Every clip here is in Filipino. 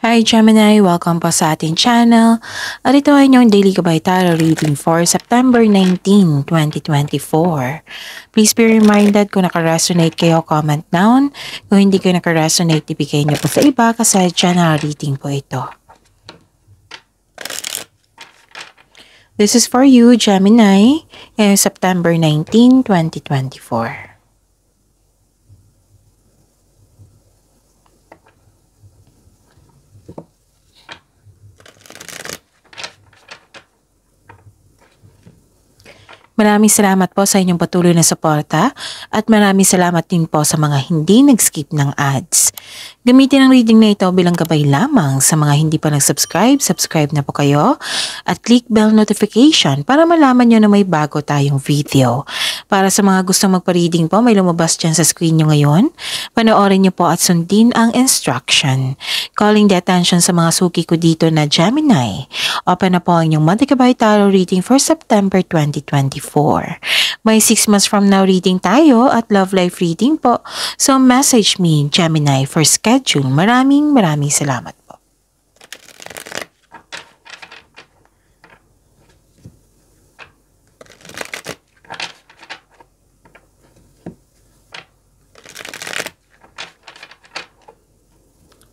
Hi Gemini! Welcome po sa ating channel. At ito ay inyong Daily Gabay Tarot reading for September 19, 2024. Please be reminded kung naka-resonate kayo, comment down. Kung hindi kayo naka-resonate, ibigay niyo po sa iba kasi general reading po ito. This is for you, Gemini, ngayong September 19, 2024. Maraming salamat po sa inyong patuloy na suporta at maraming salamat din po sa mga hindi nag-skip ng ads. Gamitin ang reading na ito bilang gabay lamang sa mga hindi pa nag-subscribe, subscribe na po kayo at click bell notification para malaman nyo na may bago tayong video. Para sa mga gustong magpa-reading po, may lumabas dyan sa screen nyo ngayon. Panoorin nyo po at sundin ang instruction. Calling the attention sa mga suki ko dito na Gemini. Open na po ang inyong monthly gabay tarot reading for September 2024. May 6 months from now reading tayo at love life reading po. So message me, Gemini, for schedule. Maraming salamat po.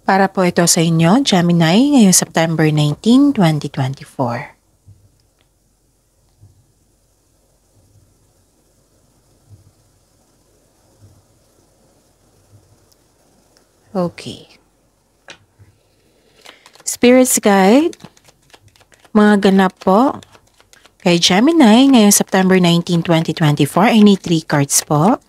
Para po ito sa inyo, Gemini, ngayong September 19, 2024. Okay. Spirits Guide, mga ganap po kay Gemini ngayong September 19, 2024. I need 3 cards po.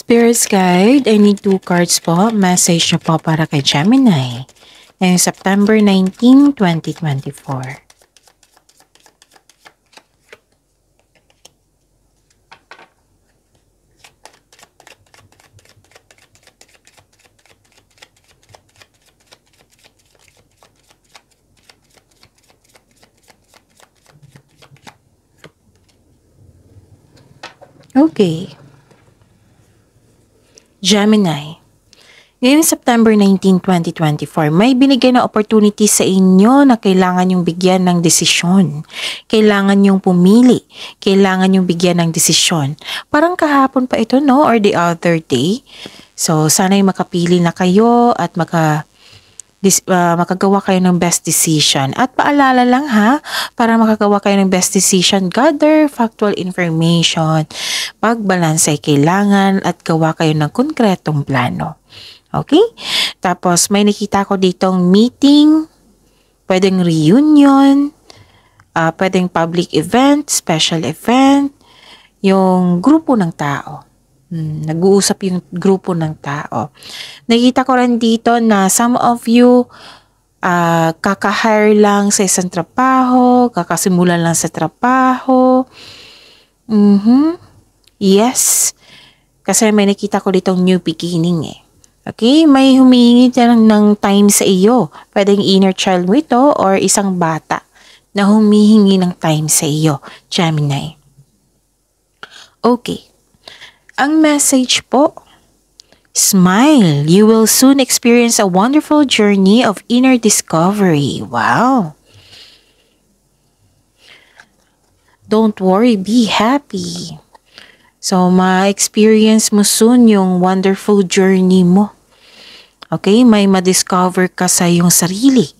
Spirits Guide, I need 2 cards po. Message nyo po para kay Gemini ngayong September 19, 2024. Okay. Gemini, ngayong September 19, 2024, may binigay na opportunity sa inyo na kailangan yung bigyan ng desisyon. Kailangan yung pumili. Kailangan yung bigyan ng desisyon. Parang kahapon pa ito, no? Or the other day. So, sana'y makapili na kayo at makagawa kayo ng best decision. At paalala lang ha, para makagawa kayo ng best decision, gather factual information, pagbalance ay kailangan at gawa kayo ng konkretong plano. Okay? Tapos may nakita ko ditong meeting, pwedeng reunion, pwedeng public event, special event, yung grupo ng tao. Nag-uusap yung grupo ng tao. Nakita ko rin dito na some of you kaka-hire lang sa isang trabaho, kakasimulan lang sa trabaho. Yes. Kasi may nakita ko ditong new beginning eh. Okay? May humingi dyan ng time sa iyo. Pwedeng inner child mo ito or isang bata na humihingi ng time sa iyo, Gemini. Okay. Ang message po, smile. You will soon experience a wonderful journey of inner discovery. Wow. Don't worry, be happy. So, ma-experience mo soon yung wonderful journey mo. Okay? May ma-discover ka sa iyong sarili.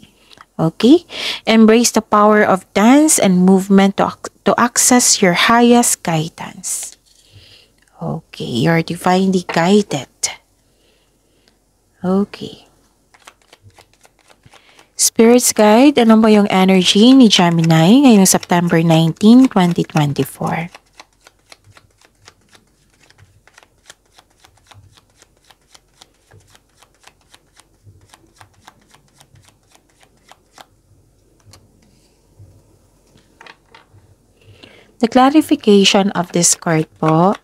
Okay? Embrace the power of dance and movement to access your highest guidance. Okay, you're divinely guided. Okay. Spirits Guide, ano ba yung energy ni Gemini ngayong September 19, 2024? The clarification of this card po.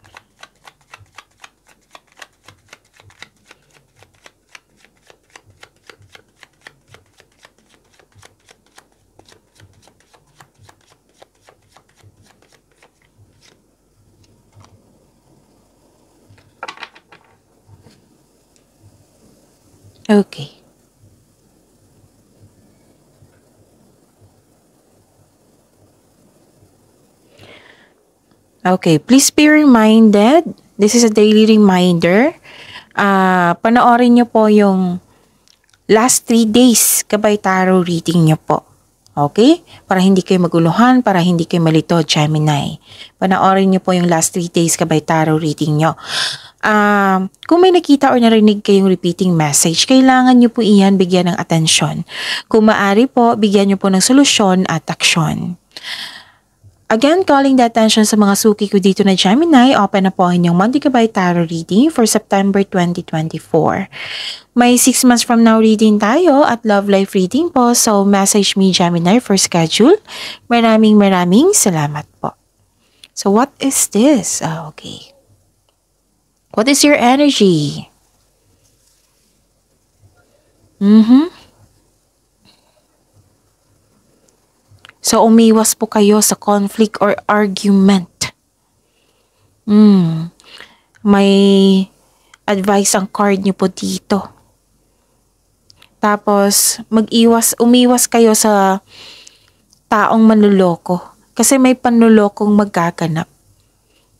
Okay. Okay, please be reminded. This is a daily reminder. Panoorin nyo po yung last 3 days Gabay Tarot reading nyo po. Okay? Para hindi kayo maguluhan, para hindi kayo malito, Gemini. Panoorin nyo po yung last 3 days Gabay Tarot reading nyo. Kung may nakita or narinig kayong repeating message, kailangan nyo po iyan bigyan ng atensyon. Kung maaari po, bigyan nyo po ng solusyon at aksyon. Again, calling the attention sa mga suki ko dito na Gemini, open na po ang inyong Monthly Gabay Tarot reading for September 2024. May 6 months from now reading tayo at love life reading po, so message me Gemini for schedule. Maraming salamat po. So what is this? Okay. What is your energy? So, umiwas po kayo sa conflict or argument. May advice ang card nyo po dito. Tapos, umiwas kayo sa taong manluloko. Kasi may panlulokong magkakanap.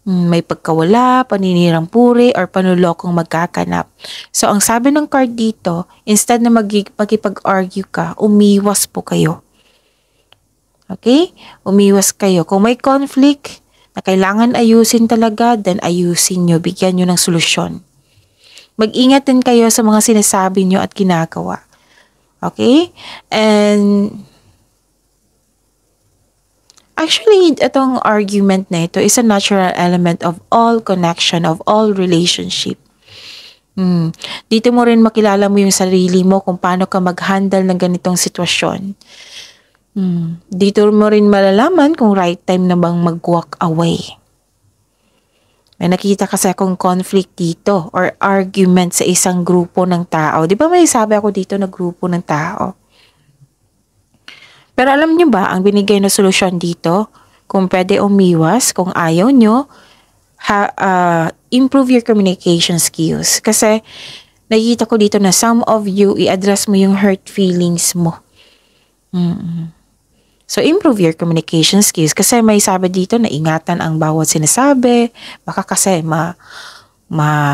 May pagkawala, paninirang puri, or panlulokong magkakanap. So, ang sabi ng card dito, instead na magkipag-argue ka, umiwas po kayo. Okay? Umiwas kayo. Kung may conflict na kailangan ayusin talaga, then ayusin nyo. Bigyan nyo ng solusyon. Mag-ingat din kayo sa mga sinasabi nyo at ginagawa. Okay? And actually, itong argument na ito is a natural element of all connection, of all relationship. Dito mo rin makilala mo yung sarili mo kung paano ka mag-handle ng ganitong sitwasyon. Dito mo rin malalaman kung right time na bang mag-walk away. May nakita kasi akong conflict dito or argument sa isang grupo ng tao. Di ba may sabi ako dito na grupo ng tao? Pero alam nyo ba, ang binigay na solusyon dito, kung pwede umiwas, kung ayaw nyo, improve your communication skills. Kasi nakikita ko dito na some of you, i-address mo yung hurt feelings mo. So, improve your communication skills kasi may sabi dito na ingatan ang bawat sinasabi. Baka kasi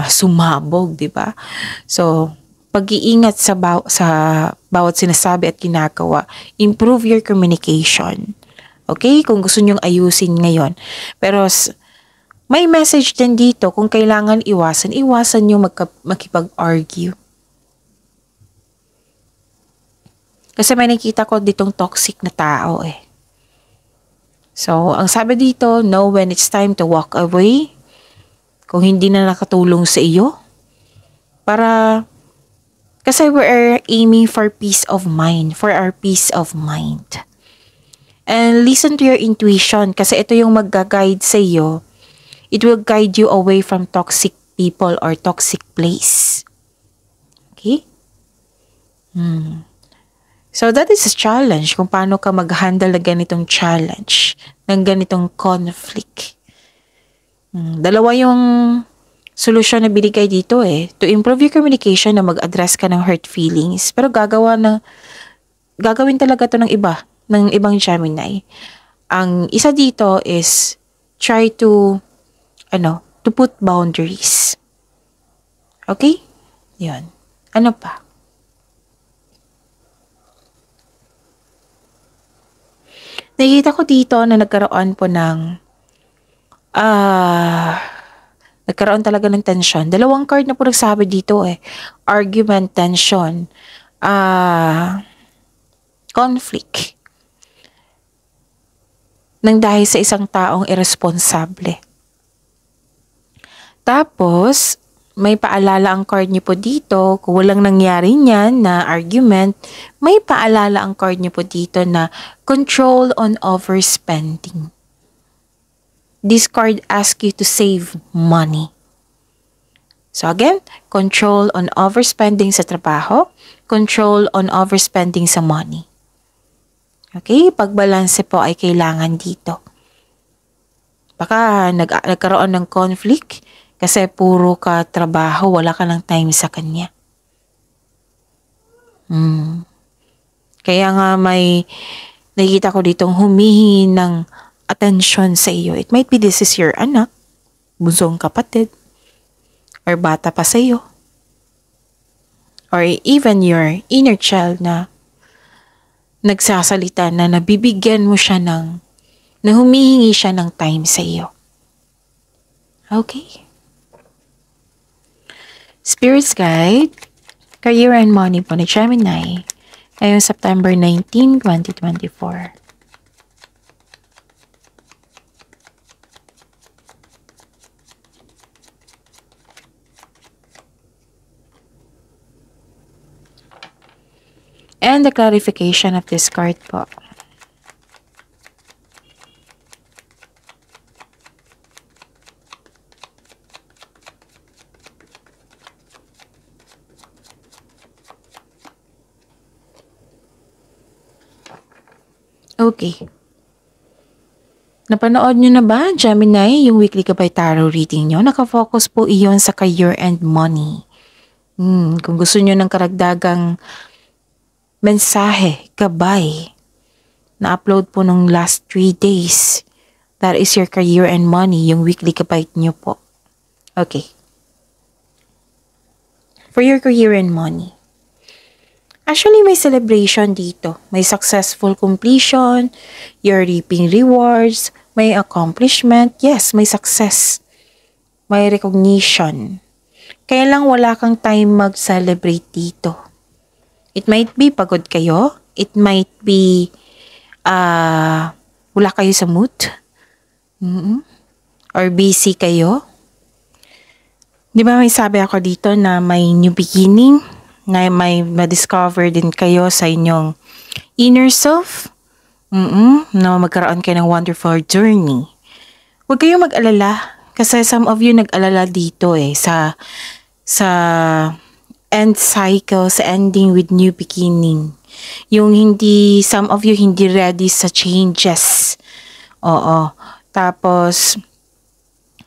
sumabog, di ba? So, pag-iingat sa bawat sinasabi at ginagawa. Improve your communication. Okay? Kung gusto nyong ayusin ngayon. Pero, may message din dito kung kailangan iwasan nyo makipag-argue. Kasi may nakita ko ditong toxic na tao eh. So, ang sabi dito, know when it's time to walk away. Kung hindi na nakatulong sa iyo. Kasi we're aiming for peace of mind. For our peace of mind. And listen to your intuition. Kasi ito yung mag-guide sa iyo. It will guide you away from toxic people or toxic place. Okay? So, that is a challenge kung paano ka mag-handle ng ganitong challenge, ng ganitong conflict. Dalawa yung solusyon na binigay dito eh. To improve your communication na mag-address ka ng hurt feelings. Pero gagawin talaga to ng ibang Gemini. Ang isa dito is try to put boundaries. Okay? Yun. Ano pa? Nakikita ko dito na nagkaroon talaga ng tension. Dalawang card na po nagsabi dito eh. Argument, tension. conflict nang dahil sa isang taong irresponsable. Tapos, may paalala ang card niyo po dito. Kung walang nangyari niyan na argument, may paalala ang card niyo po dito na control on overspending. This card asks you to save money. So again, control on overspending sa trabaho, control on overspending sa money. Okay, pagbalanse po ay kailangan dito. Baka nagkaroon ng conflict kasi puro ka trabaho, wala ka ng time sa kanya. Kaya nga may nakikita ko ditong humihingi ng attention sa iyo. It might be this is your anak, bunsong kapatid, or bata pa sa iyo. Or even your inner child na nagsasalita na nabibigyan mo siya na humihingi siya ng time sa iyo. Okay? Spirit's Guide, Career and Money po ni Gemini, ngayong September 19, 2024. And the clarification of this card po. Okay. Napanood nyo na ba, Gemini, yung weekly gabay tarot reading nyo? Nakafocus po iyon sa career and money. Kung gusto nyo ng karagdagang mensahe, gabay, na-upload po nung last 3 days. That is your career and money, yung weekly gabay nyo po. Okay. For your career and money. Actually, may celebration dito. May successful completion, you're reaping rewards, may accomplishment, yes, may success, may recognition. Kaya lang wala kang time mag-celebrate dito. It might be pagod kayo, it might be wala kayo sa mood, or busy kayo. Di ba may sabi ako dito na may new beginning, na may ma-discover din kayo sa inyong inner self, na magkaroon kayo ng wonderful journey. Huwag kayong mag-alala, kasi some of you nag-alala dito sa end cycle, sa ending with new beginning. Yung some of you hindi ready sa changes. Oo. Tapos,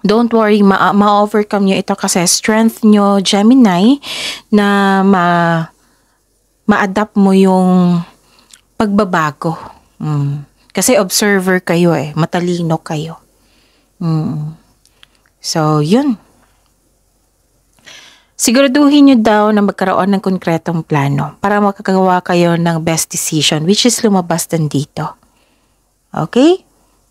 don't worry, ma-overcome nyo ito kasi strength nyo, Gemini, na ma-adapt mo yung pagbabago. Kasi observer kayo matalino kayo. So, yun. Siguraduhin nyo daw na magkaroon ng konkretong plano para makagawa kayo ng best decision, which is lumabas din dito. Okay?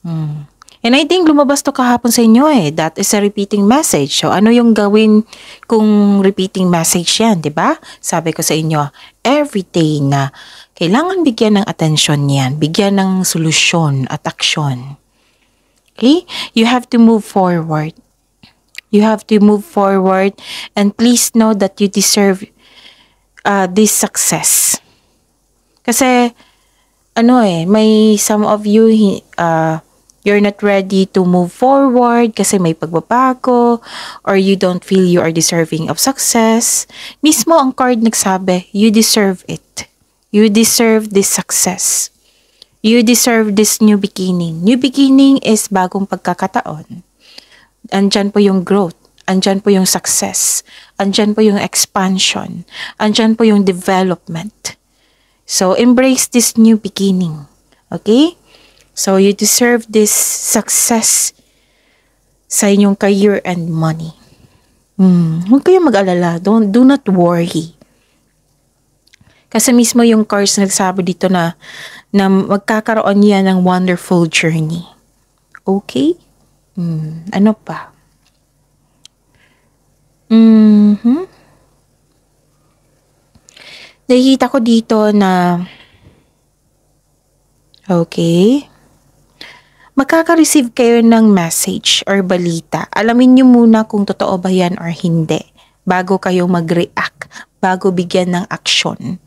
And I think lumabas to kahapon sa inyo That is a repeating message. So, ano yung gawin kung repeating message yan, di ba? Sabi ko sa inyo, everyday na kailangan bigyan ng atensyon yan, bigyan ng solusyon at aksyon. Okay? You have to move forward. You have to move forward and please know that you deserve this success. Kasi, may some of you, you're not ready to move forward kasi may pagbabago or you don't feel you are deserving of success. Mismo ang card nagsabi, you deserve it. You deserve this success. You deserve this new beginning. New beginning is bagong pagkakataon. Andyan po yung growth. Andyan po yung success. Andyan po yung expansion. Andyan po yung development. So, embrace this new beginning. Okay? So, you deserve this success sa inyong career and money. Huwag kayong mag-alala. Do not worry. Kasi mismo yung cards nagsabi dito na magkakaroon yan ng wonderful journey. Okay? Ano pa? Nakikita ko dito na Okay? Makaka-receive kayo ng message or balita. Alamin nyo muna kung totoo ba yan or hindi bago kayo mag-react, bago bigyan ng aksyon.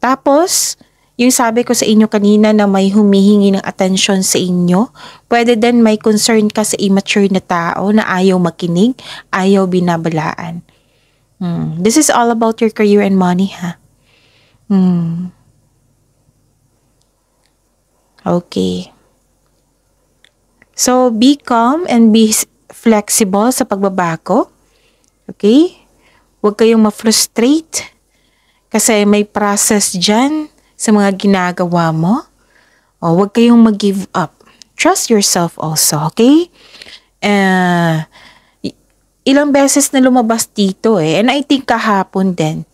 Tapos, yung sabi ko sa inyo kanina na may humihingi ng atensyon sa inyo, pwede din may concern ka sa immature na tao na ayaw makinig, ayaw binabalaan. This is all about your career and money, ha? Okay. So, be calm and be flexible sa pagbabago. Okay? Huwag kayong ma-frustrate kasi may process dyan sa mga ginagawa mo. O, huwag kayong mag-give up. Trust yourself also, okay? Ilang beses na lumabas dito and I think kahapon din.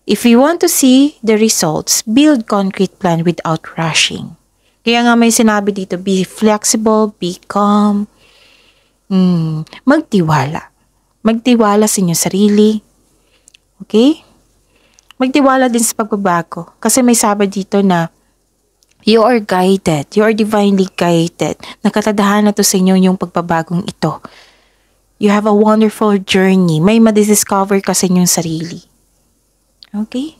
If you want to see the results, build concrete plan without rushing. Kaya nga may sinabi dito, be flexible, be calm, magtiwala. Magtiwala sa inyong sarili. Okay? Magtiwala din sa pagbabago. Kasi may sabi dito na you are guided. You are divinely guided. Nakatadahan na to sa inyo yung pagbabagong ito. You have a wonderful journey. May madiscover ka sa inyong sarili. Okay?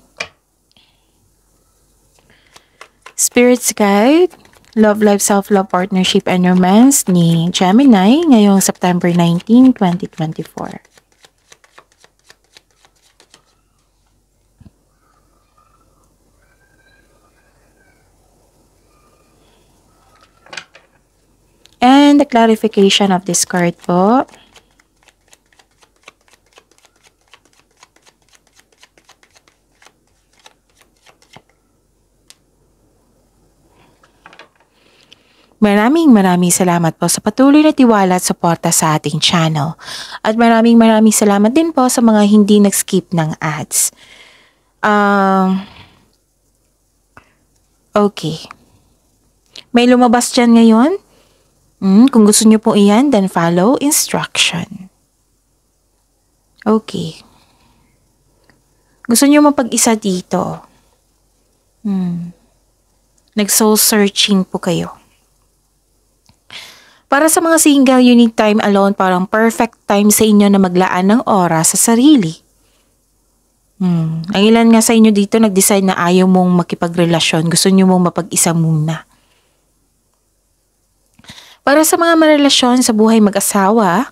Spirit's Guide, Love Life, Self-Love, Partnership, and Romance ni Gemini ngayong September 19, 2024. And the clarification of this card po. Maraming salamat po sa patuloy na tiwala at suporta sa ating channel. At maraming salamat din po sa mga hindi nag-skip ng ads. Okay. May lumabas dyan ngayon. Kung gusto nyo po iyan, then follow instruction. Okay. Gusto nyo mapag-isa dito. Nag-soul searching po kayo. Para sa mga single, you need time alone, parang perfect time sa inyo na maglaan ng oras sa sarili. Ang ilan nga sa inyo dito nag-decide na ayaw mong makipagrelasyon, gusto nyo mong mapag-isa muna. Para sa mga marelasyon sa buhay mag-asawa,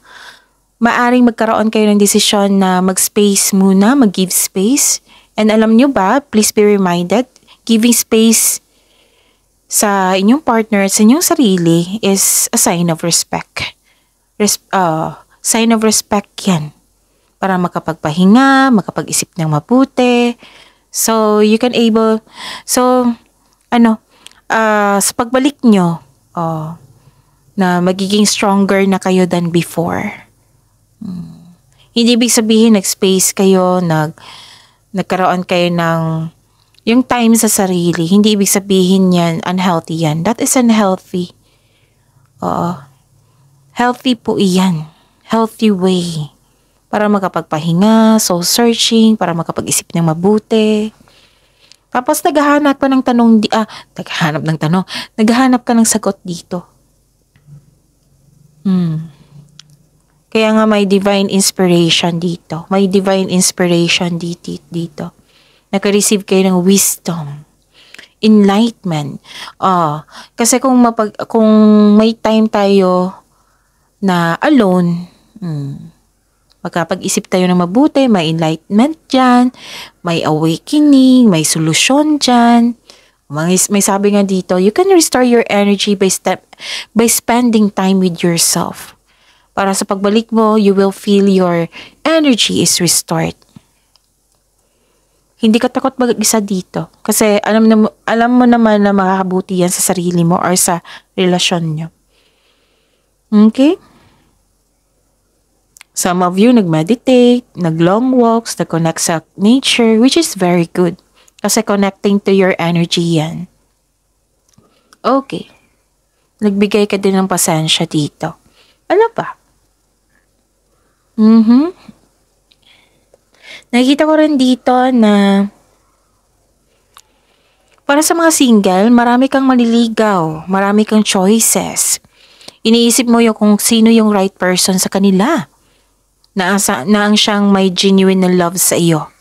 maaring magkaroon kayo ng desisyon na mag-space muna, mag-give space. And alam nyo ba, please be reminded, giving space sa inyong partner at sa inyong sarili is a sign of respect. Sign of respect yan. Para makapagpahinga, makapag-isip ng mabuti. So, you can able, sa pagbalik nyo, na magiging stronger na kayo than before. Hindi ibig sabihin nag-space kayo, nagkaroon kayo ng yung time sa sarili. Hindi ibig sabihin yan, unhealthy yan. That is unhealthy. Healthy po iyan. Healthy way. Para makapagpahinga, soul searching, para makapag-isip ng mabuti. Tapos naghahanap ka ng tanong, naghahanap ka ng sagot dito. Kaya nga may divine inspiration dito. May divine inspiration dito. Naka-receive kayo ng wisdom, enlightenment. Kasi kung may time tayo na alone, magkapag-isip tayo ng mabuti, may enlightenment dyan, may awakening, may solusyon dyan. May sabi nga dito, you can restore your energy by spending time with yourself. Para sa pagbalik mo, you will feel your energy is restored. Hindi ka takot mag-isa dito. Kasi alam mo naman na makakabuti yan sa sarili mo or sa relasyon nyo. Okay? Some of you nag-meditate, nag-long walks, nag-connect sa nature, which is very good. Kasi connecting to your energy yan. Okay. Nagbigay ka din ng pasensya dito. Ano pa? Nakikita ko rin dito na Para sa mga single, marami kang maliligaw, marami kang choices. Iniisip mo yung kung sino yung right person sa kanila. Na ang siyang may genuine na love sa iyo.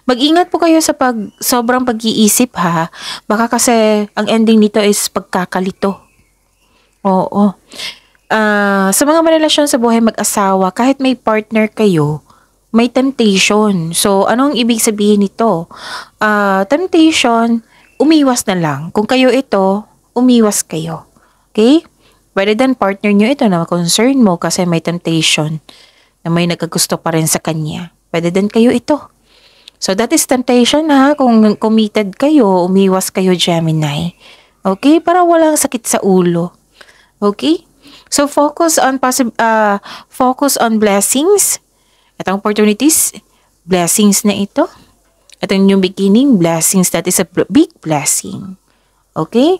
Mag-ingat po kayo sa sobrang pag-iisip ha. Baka kasi ang ending nito is pagkakalito. Oo. Sa mga marelasyon sa buhay mag-asawa, kahit may partner kayo, may temptation. So, anong ibig sabihin nito? Temptation, umiwas na lang. Kung kayo ito, umiwas kayo. Okay? Rather than partner nyo ito na concern mo kasi may temptation na may nagkagusto pa rin sa kanya. Pwede din kayo ito. So that is temptation ha. Kung committed kayo, umiwas kayo Gemini. Okay? Para walang sakit sa ulo. Okay? So focus on blessings. Itong opportunities, blessings na ito. Itong new beginning, blessings, that is a big blessing. Okay?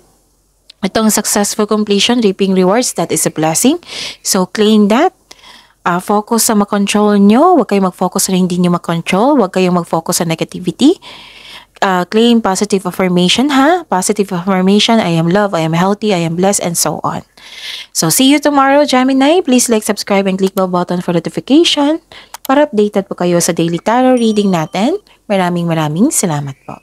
Itong successful completion, reaping rewards, that is a blessing. So claim that. Focus sa makontrol nyo. Huwag kayong mag-focus sa hindi nyo makontrol. Huwag kayong mag-focus sa negativity. Claim positive affirmation ha. Positive affirmation, I am loved, I am healthy, I am blessed, and so on. So see you tomorrow, Gemini. Please like, subscribe, and click bell button for notification para updated po kayo sa daily tarot reading natin. Maraming salamat po.